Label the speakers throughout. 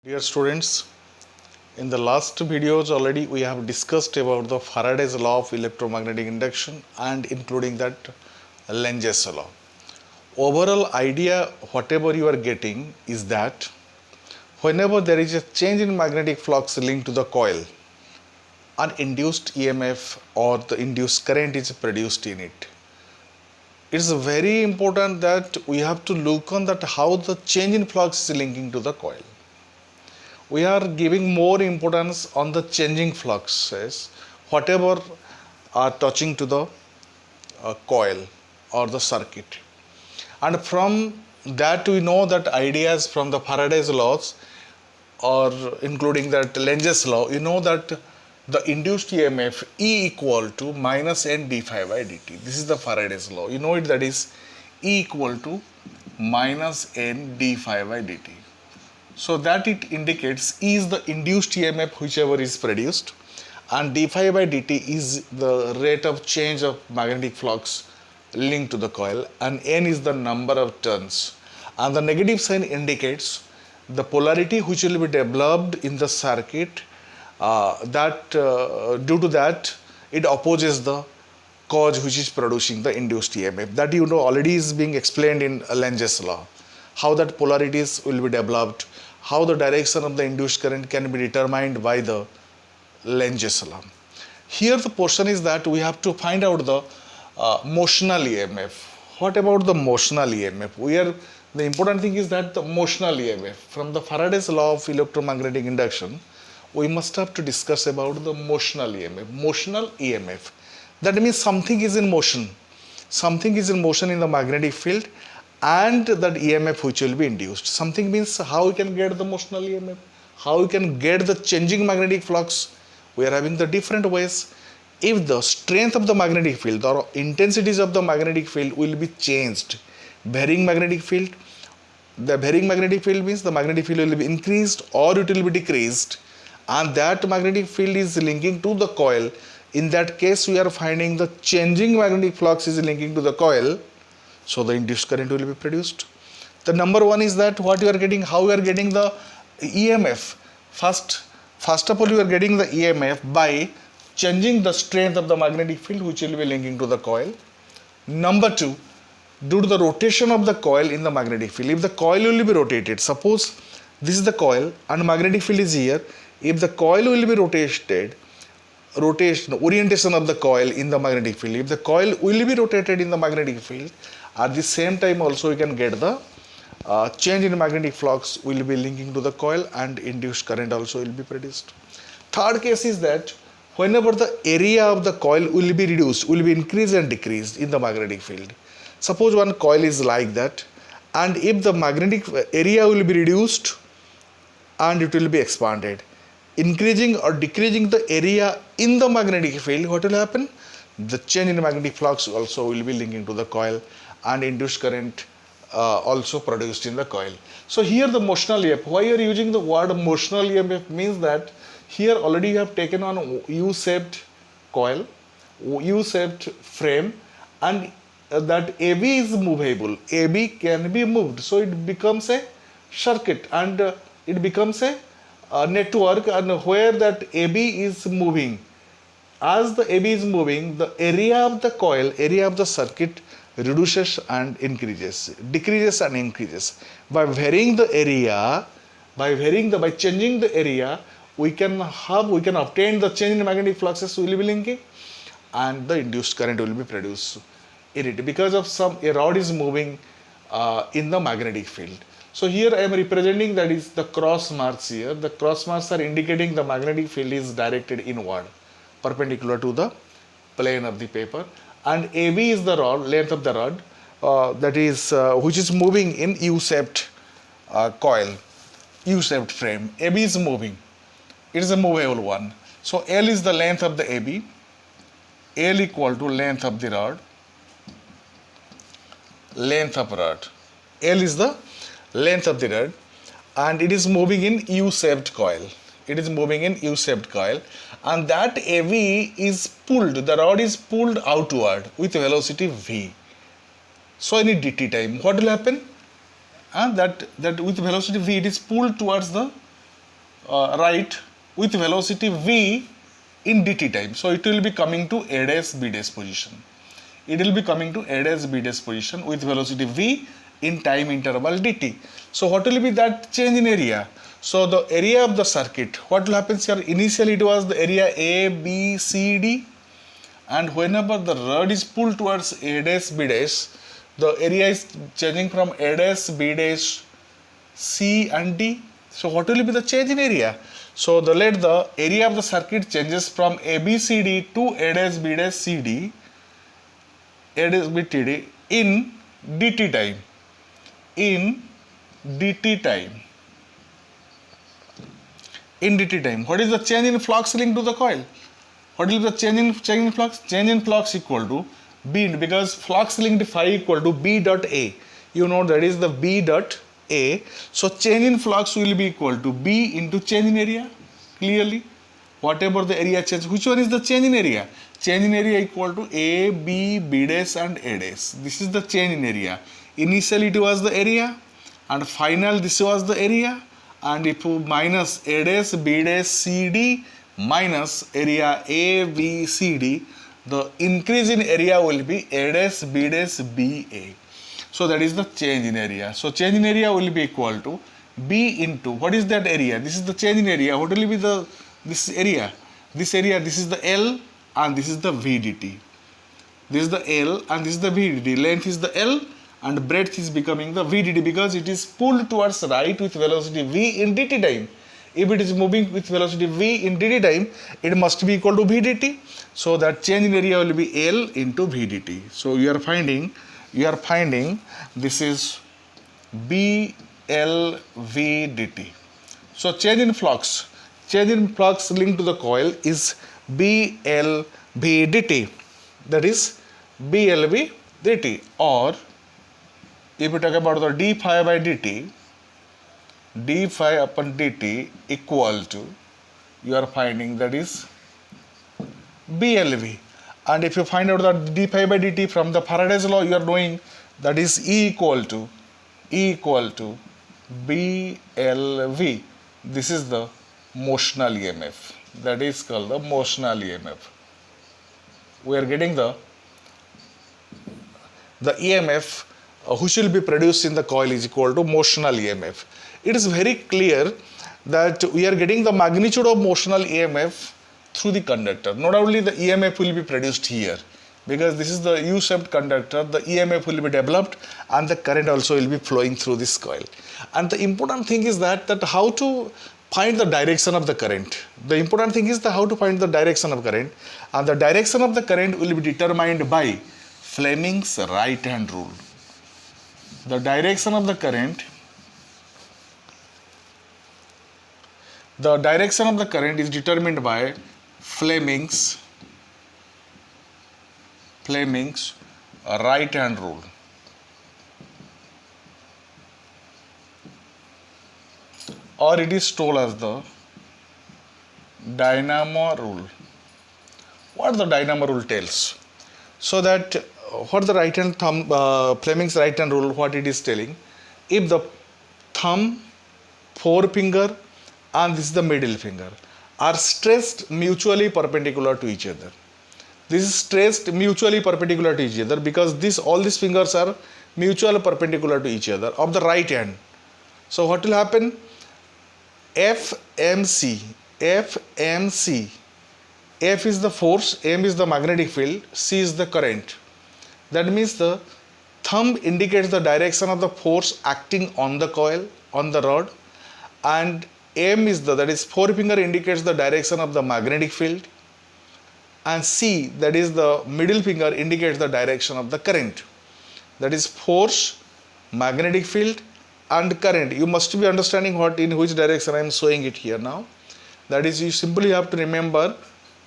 Speaker 1: Dear students, in the last videos already we have discussed about the Faraday's law of electromagnetic induction and including that Lenge's law. Overall idea whatever you are getting is that whenever there is a change in magnetic flux linked to the coil, an induced EMF or the induced current is produced in it. It's very important that we have to look on that how the change in flux is linking to the coil. We are giving more importance on the changing fluxes whatever are touching to the coil or the circuit, and from that we know that ideas from the Faraday's laws or including that Lenge's law, you know that the induced EMF E equal to minus n d phi by dt. This is the Faraday's law. You know it, that is E equal to minus n d phi by dt. So that it indicates E is the induced EMF whichever is produced, and d phi by dt is the rate of change of magnetic flux linked to the coil, and n is the number of turns, and the negative sign indicates the polarity which will be developed in the circuit due to that it opposes the cause which is producing the induced EMF. That you know already is being explained in Lenge's law, how that polarities will be developed, how the direction of the induced current can be determined by the Lenge's law. Here the portion is that we have to find out the motional EMF. What about the motional EMF? The important thing is that the motional EMF, from the Faraday's law of electromagnetic induction, we must have to discuss about the motional EMF. Motional EMF, that means something is in motion. Something is in motion in the magnetic field, and that EMF which will be induced. Something means how we can get the motional EMF, how we can get the changing magnetic flux. We are having the different ways. If the strength of the magnetic field or intensities of the magnetic field will be changed, varying magnetic field, the varying magnetic field means the magnetic field will be increased or it will be decreased, and that magnetic field is linking to the coil. In that case we are finding the changing magnetic flux is linking to the coil, so the induced current will be produced. The number one is that what you are getting, how you are getting the EMF. First of all you are getting the EMF by changing the strength of the magnetic field which will be linking to the coil. Number two, due to the rotation of the coil in the magnetic field. If the coil will be rotated, suppose this is the coil and magnetic field is here. If the coil will be rotated, orientation of the coil in the magnetic field, if the coil will be rotated in the magnetic field, at the same time also we can get the change in magnetic flux will be linking to the coil and induced current also will be produced. Third case is that whenever the area of the coil will be reduced, will be increased and decreased in the magnetic field. Suppose one coil is like that, and if the magnetic area will be reduced and it will be expanded, increasing or decreasing the area in the magnetic field, what will happen? The change in magnetic flux also will be linking to the coil and induced current also produced in the coil. So here the motional EMF, why you are using the word motional EMF means that here already you have taken on U-shaped coil, U-shaped frame, and that AB is movable. AB can be moved, so it becomes a circuit and it becomes a network, and where that AB is moving, as the AB is moving, the area of the coil, area of the circuit reduces and increases, decreases and increases. By varying the area, by changing the area, we can obtain the change in magnetic fluxes will be linking, and the induced current will be produced in it because of a rod is moving in the magnetic field. So here I am representing, that is the cross marks here. The cross marks are indicating the magnetic field is directed inward, perpendicular to the plane of the paper, and AB is the rod, length of the rod, that is which is moving in U-shaped coil, U-shaped frame. AB is moving, it is a movable one. So L is the length of the AB, L equal to length of the rod, length of rod. L is the length of the rod, and it is moving in U-shaped coil. It is moving in U-shaped coil, and that AB is pulled, the rod is pulled outward with velocity V. So any dt time, what will happen? That with velocity V it is pulled towards the right with velocity v in dt time. So it will be coming to a dash b dash position. It will be coming to a dash b dash position with velocity v in time interval dt. So what will be that change in area? So the area of the circuit, what will happen here? Initially it was the area A, B, C, D, and whenever the rod is pulled towards a dash b dash, the area is changing from a dash b dash C and D. So what will be the change in area? So let the area of the circuit changes from ABCD to A dash B dash CD, A dash B T D in dt time. In dt time. In dt time. What is the change in flux linked to the coil? What will be the change in flux? Change in flux equal to B, because flux linked phi equal to B dot A. You know that is the B dot A. So change in flux will be equal to B into change in area. Clearly, whatever the area change, which one is the change in area? Change in area equal to A, B, B dash and A dash. This is the change in area. Initially it was the area, and final this was the area, and if you minus A dash, B dash, C, D minus area A, B, C, D, the increase in area will be A dash, B dash, B, A. So that is the change in area. So change in area will be equal to B into, what is that area? This is the change in area. What will be the this area? This area, this is the L and this is the VDT. This is the L and this is the VDT. Length is the L and breadth is becoming the VDT, because it is pulled towards right with velocity V in dt time. If it is moving with velocity V in dt time, it must be equal to VDT. So that change in area will be L into VDT. So you are finding this is BLVDT. So change in flux linked to the coil is BLVDT. That is BLVDT. Or if we talk about the d phi by dt, d phi upon dt equal to, you are finding that is BLV. And if you find out that d phi by dt from the Faraday's law, you are knowing that is E equal to BLV. This is the motional EMF. That is called the motional EMF. We are getting the EMF which will be produced in the coil is equal to motional EMF. It is very clear that we are getting the magnitude of motional EMF through the conductor. Not only the EMF will be produced here, because this is the U-shaped conductor, the EMF will be developed and the current also will be flowing through this coil. And the important thing is that how to find the direction of the current. The important thing is how to find the direction of current, and the direction of the current will be determined by Fleming's right hand rule. The direction of the current is determined by Fleming's right hand rule. Or it is told as the dynamo rule. What the dynamo rule tells? So that what the right hand thumb, Fleming's right hand rule, what it is telling, if the thumb, forefinger and this is the middle finger are stressed mutually perpendicular to each other. This is stressed mutually perpendicular to each other because all these fingers are mutually perpendicular to each other of the right hand. So what will happen? FMC, F is the force, M is the magnetic field, C is the current. That means the thumb indicates the direction of the force acting on the coil, on the rod, and M is that is forefinger indicates the direction of the magnetic field, and C, that is the middle finger, indicates the direction of the current. That is force, magnetic field and current. You must be understanding in which direction I am showing it here now. That is, you simply have to remember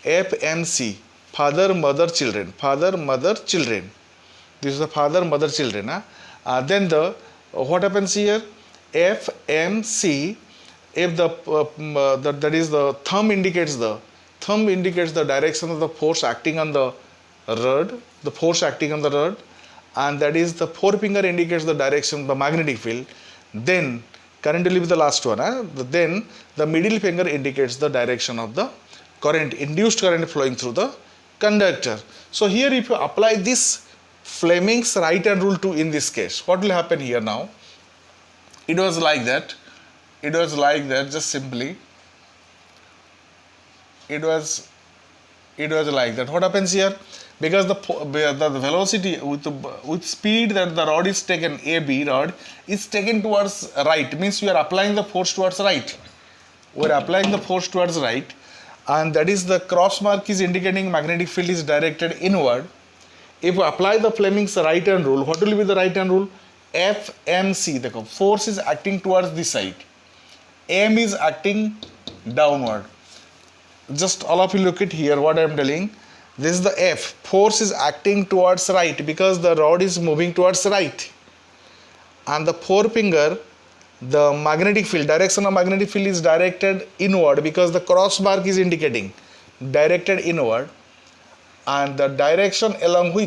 Speaker 1: FMC, father, mother, children. Father, mother, children. This is the father, mother, children. Then what happens here? FMC, if that is the thumb indicates the direction of the force acting on the rod, and that is the forefinger indicates the direction of the magnetic field. Then Current will be the last one. Then the middle finger indicates the direction of the current, induced current flowing through the conductor. So here if you apply this Fleming's right hand rule to in this case, what will happen here now? It was like that. It was like that, just simply. It was like that. What happens here? Because the velocity with speed that the rod is taken, AB rod is taken towards right, means you are applying the force towards right. We are applying the force towards right, and that is the cross mark is indicating magnetic field is directed inward. If we apply the Fleming's right hand rule, what will be the right hand rule? FMC, the force is acting towards this side, M is acting downward. Just all of you look at here what I am telling. This is the F, force is acting towards right because the rod is moving towards right, and the forefinger, the magnetic field, direction of magnetic field is directed inward because the cross mark is indicating directed inward, and the direction along which